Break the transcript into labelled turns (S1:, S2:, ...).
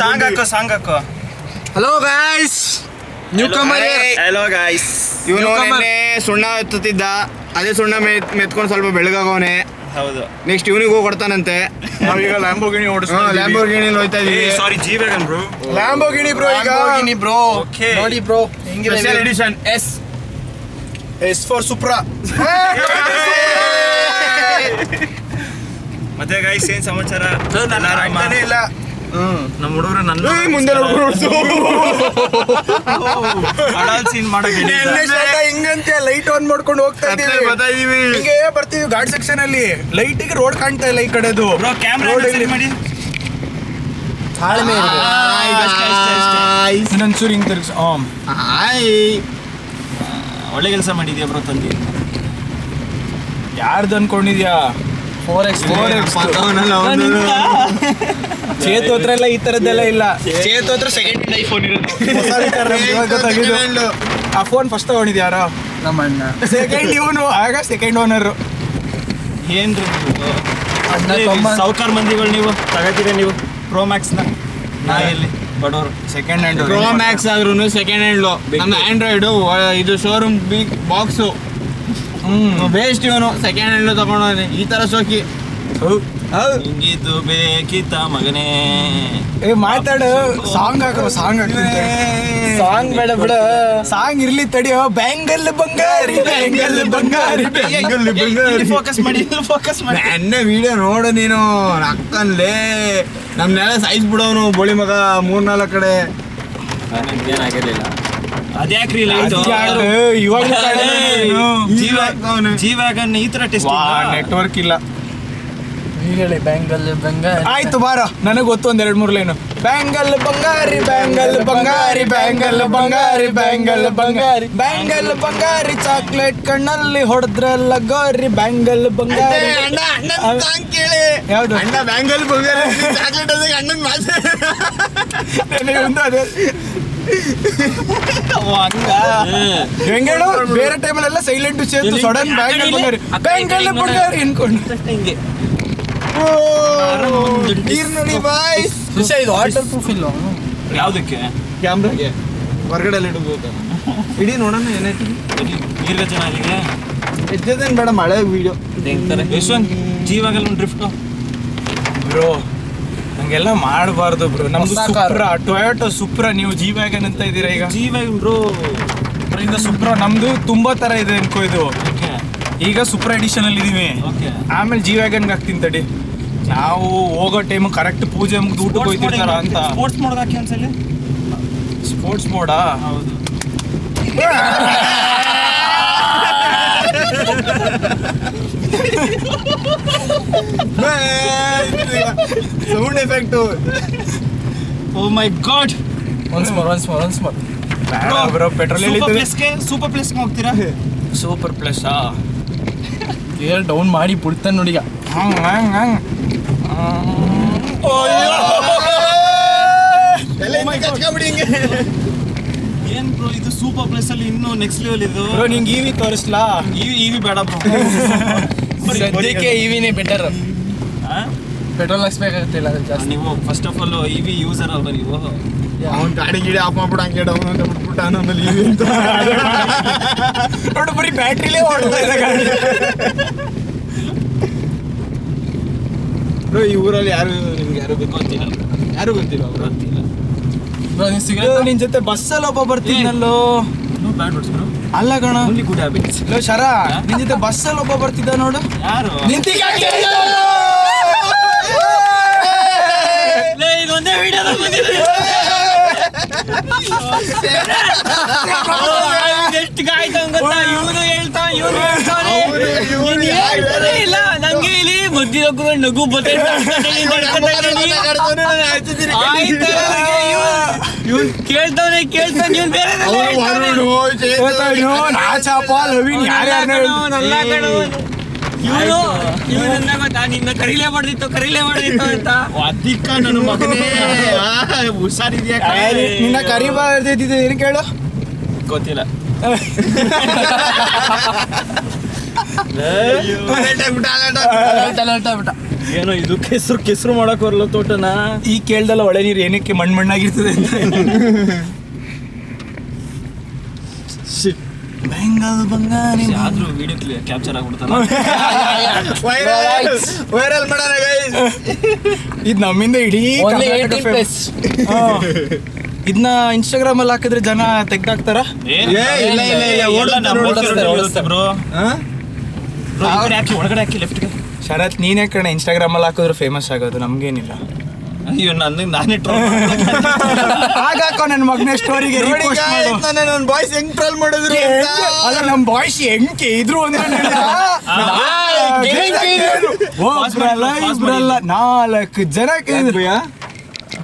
S1: Song ಹಾಕು.
S2: Hello guys,
S1: hello guys.
S2: ಇವನು ನೆನ್ನೆ ಸುಣ್ಣ ಎತ್ತುತ್ತಿದ್ದ, ಅದೇ ಸುಣ್ಣ ಮೆತ್ಕೊಂಡು ಸ್ವಲ್ಪ ಬೆಳಗಾಗವನೆ.
S1: ಹೌದು,
S2: ನೆಕ್ಸ್ಟ್ ಇವನಿಗೂ ಕೊಡ್ತಾನಂತೆ.
S3: ನಾವೀಗ ಲ್ಯಾಂಬೋಗಿನಿ
S2: ಲ್ಯಾಂಬೋರ್ಗಿನಿ ಹೋಯ್ತಾ ಇದೀವಿ.
S1: Sorry, G wagon bro.
S3: Lamborghini bro. ಈಗ
S2: ಬ್ರೋ
S1: Okay.
S2: ನೋಡಿ ಬ್ರೋ, ಹೆಂಗಿದೆ
S3: special edition S for Supra.
S1: ಮತ್ತೆ ಗಾಯ್ಸ್, ಏನ್ ಸಮಾಚಾರ?
S3: ಆಗ್ತಾನೆ ಇಲ್ಲ.
S1: ನಮ್ಮ ಹುಡುಗರು ನನ್ನ
S3: ಮುಂದೆ
S1: ಸೀನ್ ಮಾಡಕ್ಕೆ
S3: ಹಿಂಗಂತೆ ಲೈಟ್ ಆನ್ ಮಾಡ್ಕೊಂಡು ಹೋಗ್ತಾ ಇದೀವಿ. ಹಿಂಗೆ ಬರ್ತೀವಿ ಘಾಟ್ ಸೆಕ್ಷನ್ ಅಲ್ಲಿ, ಲೈಟಿಗೆ ರೋಡ್ ಕಾಣ್ತಾ ಇಲ್ಲ ಈ ಕಡೆದು.
S1: ಬ್ರೋ ಕ್ಯಾಮ್ರಾ ಸರಿ ಮಾಡಿ.
S2: ತಾಳ್ಮೆ
S3: ಇನ್ನೊಂಚೂರು ಹಿಂಗ್ ತಿರ್ಗಿಸ್.
S1: ಒಳ್ಳೆ ಕೆಲಸ ಮಾಡಿದ್ಯಾ ಬ್ರೋ ತಂದಿ.
S3: ಯಾರ್ದು ಅನ್ಕೊಂಡಿದ್ಯಾ? 4x ಚೇತು ಹತ್ರ ಎಲ್ಲ ಈ ತರದ್ದೆಲ್ಲ ಇಲ್ಲ.
S2: ಚೇತು ಹತ್ರ ಸೆಕೆಂಡ್ ಹ್ಯಾಂಡ್ ಐಫೋನ್
S3: ಗೊತ್ತಾಗಿದ್ದು. ಆ ಫೋನ್ ಫಸ್ಟ್ ತಗೊಂಡಿದ್ಯಾರೋ?
S2: ನಮ್ಮ ಅಣ್ಣ.
S3: ಸೆಕೆಂಡ್ ಇವನು, ಆಗ ಸೆಕೆಂಡ್ ಓನರ್.
S1: ಏನ್ರಿ ಸಾವುಕಾರ ಮಂದಿಗಳು ನೀವು ತಗೋತೀರಾ ನೀವು ಪ್ರೋ ಮ್ಯಾಕ್ಸ್ನ? ನಾ ಎಲ್ಲಿ ಬಡವರು
S3: ಸೆಕೆಂಡ್ ಹ್ಯಾಂಡ್
S2: ಪ್ರೋ ಮ್ಯಾಕ್ಸ್ ಆದ್ರೂ ಸೆಕೆಂಡ್ ಹ್ಯಾಂಡ್. ನಮ್ಮ ಆಂಡ್ರಾಯ್ಡು ಇದು ಶೋರೂಮ್ ಬಿಗ್ ಬಾಕ್ಸು ಬೇಸ್ಟ್. ಇವನು ಸೆಕೆಂಡ್ ಹ್ಯಾಂಡ್ ತಗೊಂಡವನೆ. ಈ ತರ ಸೋಕಿ
S1: ಹಿಂಗಿದ್ದು ಬೇಕಿತ್ತ ಮಗನೇ.
S3: ಮಾತಾಡು. ಸಾಂಗ್ ಹಾಕೋ, ಸಾಂಗ್ ಹಾಕ್ತೀನಿ.
S2: ಸಾಂಗ್ ಬೇಡ ಬಿಡ,
S3: ಸಾಂಗ್ ಇರ್ಲಿ ತಡಿಯೋ. ಬ್ಯಾಂಗಲ್ ಬಂಗಾರಿ, ಬ್ಯಾಂಗಲ್ ಬಂಗಾರಿ, ಬ್ಯಾಂಗಲ್ ಬಂಗಾರಿ.
S1: ಫೋಕಸ್ ಮಾಡಿ, ಫೋಕಸ್ ಮಾಡಿ.
S2: ನನ್ನ ವಿಡಿಯೋ ನೋಡು ನೀನು, ಅಕ್ಕನ್ಲೇ ನಮ್ನೆಲ್ಲ ಸೈಜ್ ಬಿಡೋನು ಬೋಳಿ ಮಗ 3-4 ಕಡೆ.
S1: ಏನಾಗಿರ್ಲಿಲ್ಲ. ಅದ್ಯಾಕ್ರಿ ಲೈಟ್
S3: ಇವಾಗ
S1: ಜಿ ವ್ಯಾಗನ್ ಈ ತರ ಟೆಸ್ಟ್
S3: ನೆಟ್ವರ್ಕ್ ಇಲ್ಲ.
S2: ಬ್ಯಾಂಗಲ್ ಬಂಗಾರಿ.
S3: ಆಯ್ತು ಬಾರ, ನನಗೆ ಗೊತ್ತು ಒಂದ್ 2-3 ಲೈನು. ಬ್ಯಾಂಗಲ್ ಬಂಗಾರಿ, ಬ್ಯಾಂಗಲ್ ಬಂಗಾರಿ, ಬ್ಯಾಂಗಲ್ ಬಂಗಾರಿ, ಬ್ಯಾಂಗಲ್ ಬಂಗಾರಿ, ಬ್ಯಾಂಗಲ್ ಬಂಗಾರಿ, ಚಾಕ್ಲೇಟ್ ಕಣ್ಣಲ್ಲಿ ಹೊಡೆದ್ರಲ್ಲ ಗೋರಿ, ಬ್ಯಾಂಗಲ್ ಬಂಗಾರಿ.
S2: ಕೇಳಿ
S3: ಯಾವ್ದು?
S2: ಅಣ್ಣ ಬ್ಯಾಂಗಲ್ ಬಂಗಾರಿ ಚಾಕ್ಲೇಟ್ ಅದೇ ಅಣ್ಣನ್
S3: ಅದೇ ಹೆಂಗೇಳು. ಬೇರೆ ಟೈಮಲ್ಲೆಲ್ಲ ಸೈಲೆಂಟ್ ಚೇತು, ಸಡನ್ ಬ್ಯಾಂಗಲ್ ಬಂಗಾರಿ, ಬ್ಯಾಂಗಲ್ ಬಂಗಾರಿ ಅನ್ಕೊಂಡು
S1: ಹಿಂಗೆ
S2: ನೋಡಿ ಬಾಯ್.
S3: ಇದು ವಾಟರ್ ಪ್ರೂಫ್ ಇಲ್ಲ.
S1: ಯಾವ್ದಕ್ಕೆ?
S2: ಕ್ಯಾಮ್ರಾಗೆ ಹೊರಗಡೆ ಇಡಬಹುದು. ಇಡೀ ನೋಡೋಣ ಏನಾಯ್ತು.
S1: ನೀರ್ಗ ಚೆನ್ನಾಗಿದೆ.
S2: ಎದ್ದೇನು ಬೇಡ, ಮಳೆ video
S1: Yashwant G wagon drift
S3: bro. ಹಂಗೆಲ್ಲ ಮಾಡಬಾರ್ದು ಬ್ರೋ. ನಮ್ದು ಸುಪ್ರಾ, ಟೊಯೋಟೋ ಸುಪ್ರಾ. ನೀವು ಜಿ ವ್ಯಾಗನ್ ಅಂತ ಇದ್ದೀರಾ ಈಗ.
S1: ಜಿ ವ್ಯಾಗನ್ ಬ್ರೋ,
S3: ಇದು ಸುಪ್ರಾ. ನಮ್ದು ತುಂಬಾ ತರ ಇದೆ ಅನ್ಕೋ. ಇದು ಈಗ ಸುಪ್ರಾ ಎಡಿಷನ್ ಅಲ್ಲಿ ಇದೀವಿ. ಆಮೇಲೆ ಜಿ ವ್ಯಾಗನ್ಗೆ ಹಾಕ್ತೀನಿ ತಡಿ. ನಾವು ಹೋಗೋ ಟೈಮ್ ಕರೆಕ್ಟ್ ಪೂಜೆ ಮುಗಿದು ಊಟಕ್ಕೆ ಹೋಗ್ತಿರ್ತಾರ ಅಂತ.
S1: ಸ್ಪೋರ್ಟ್ಸ್ ಮೋಡ್ ಹಾಕಿ ಅನ್ಸಲ್ಲಿ.
S3: ಸ್ಪೋರ್ಟ್ಸ್ ಮೋಡಾ?
S1: ಹೌದು.
S2: Sound effect.
S1: Oh my god.
S3: Once more. Bro petrol
S1: super ಪ್ಲೇಸ್ಗೆ ಹೋಗ್ತೀರಾ?
S3: ಸೂಪರ್ ಪ್ಲಸ್ ಏರ್ ಡೌನ್ ಮಾಡಿ ಬಿಡ್ತಾನೆ ನೋಡಿ.
S1: ಏನ್ ಬ್ರೋ ಇದು ಸೂಪರ್ ಪ್ಲೇಸ್ ಅಲ್ಲಿ ಇನ್ನೂ ನೆಕ್ಸ್ಟ್ ಲೆವೆಲ್ ಇದು.
S3: ಬ್ರೋ ನಿಂಗೆ ಇವಿ ತೋರಿಸ್ಲಾ?
S1: ಇವಿ ಬೇಡ ಬ್ರೋ.
S3: ಸದ್ಯಕ್ಕೆ ಇವಿನೇ ಬೆಟರ್. ಪೆಟ್ರೋಲ್ ಹಾಕ್ಸ್ಬೇಕಾಗತ್ತಿಲ್ಲ ಜಾಸ್ತಿ.
S1: ನೀವು first of all EV user ಅಲ್ವಾ ನೀವು?
S2: ಅವ್ನು ಗಾಡಿ ಗಿಡಿ ಆಫ್ ಮಾಡ್ಬಿಟ್ಟು ಹಂಗೆ ಡೌನ್ ಅಂತ ಬಿಟ್ಬಿಟ್ಟ. ಆಮೇಲೆ ಇವಿ ಅಂತ
S3: ನೋಡು, ಬರೀ ಬ್ಯಾಟ್ರಿಲೇ ಓಡ್ತಾ ಇದೆ ಗಾಡಿ.
S2: ಬ್ರೋ ಈ ಊರಲ್ಲಿ ನಿಮ್ಗೆ ಯಾರು
S1: ಗೊತ್ತಿಲ್ಲ.
S2: ಯಾರು ಗೊತ್ತಿಲ್ಲ ಬ್ರೋ.
S3: ನಿನ್ ಜೊತೆ ಬಸ್ಸಲ್ಲಿ ಒಬ್ಬ ಬರ್ತಿದ್ನಲ್ಲೋ.
S1: No bad words bro.
S3: ಅಲ್ಲ ಕಣ,
S1: ಓನ್ಲಿ ಗುಡ್ ಹ್ಯಾಬಿಟ್ಸ್.
S3: ಶರ ನಿನ್ ಜೊತೆ ಬಸ್ಸಲ್ಲಿ ಒಬ್ಬ ಬರ್ತಿದ್ದ ನೋಡು.
S1: ಯಾರು? ಇದೊಂದೇ ವಿಡಿಯೋದಲ್ಲಿ ಬಂದಿದೆ. ಎಷ್ಟು ಗಾಯ್ತು ಗೊತ್ತಾ? ಇವನು ಹೇಳ್ತಾನೆ ಇಲ್ಲ ನಂಗೆ ಇಲ್ಲಿ ಮಧ್ಯ ನಗು ಬತ್ತೆ. ಇವ್ನು ಕೇಳ್ತಾನೆ ಇವ್ನು ಬೇರೆ ಇವನನ್ನ ಗೊತ್ತಾ, ನಿನ್ನ ಕರೀಲೇಬಾರ್ದಿತ್ತು ಅಂತ. ಅದಿಕ್ಕ ನನ್ನ ಮಗನೇ ಹುಷಾರಿದ್ಯಾ?
S3: ನಿನ್ನ ಕರಿಬಾರ್ದಿದ್ದು ಏನು ಕೇಳು.
S1: ಗೊತ್ತಿಲ್ಲ. ಏನೋ ಇದು ಕೆಸರು ಮಾಡಕ್ ಬರಲ್ಲ ತೋಟನ.
S3: ಈ ಕೇಳ್ದಲ್ಲ ಒಳ್ಳೆ ನೀರು ಏನಕ್ಕೆ ಮಣ್ಣಾಗಿರ್ತದೆ ಅಂತ. ಬೆಂಗಲ್ ಬಂಗಾರಿ
S1: ಆದ್ರೂ ವಿಡಿಯೋ ಕ್ಯಾಪ್ಚರ್ ಆಗ್ಬಿಡ್ತಾನ.
S2: ವೈರಲ್ ಮಾಡೋಣ ಗೈಸ್.
S3: ಇದು ನಮ್ಮಿಂದ ಇಡೀ ಇದನ್ನ ಇನ್ಸ್ಟಾಗ್ರಾಮ್ ಅಲ್ಲಿ ಹಾಕಿದ್ರೆ ಜನ ತೆಗ್ದಾಕ್ತಾರ.
S1: ಒಳಗಡೆ ಹಾಕಿ ಲೆಫ್ಟ್ಗೆ.
S3: ಶರತ್ ನೀನೇ ಕಣ ಇನ್ಸ್ಟಾಗ್ರಾಮ್ ಅಲ್ಲಿ ಹಾಕಿದ್ರೆ ಫೇಮಸ್ ಆಗೋದು, ನಮ್ಗೇನಿಲ್ಲ.
S1: ಅಯ್ಯೋ ನಾನೇ
S3: ಹಾಗಾಕೋ ನನ್ನ ಮಗನ ಸ್ಟೋರಿಗೆ
S2: ನನ್ನ ಬಾಯ್ಸ್ ಹೆಂಗ್ ಟ್ರೋಲ್ ಮಾಡಿದ್ರು
S3: ಅಲ್ಲ ನಮ್ ಬಾಯ್ಸ್ ಹೆಂಗೆ ಇದ್ರು ಅಂದ್ರೆ ಒಬ್ರಲ್ಲ ಇಬ್ರಲ್ಲ 4 ಜನ ಕೇಳಿದ್ರು.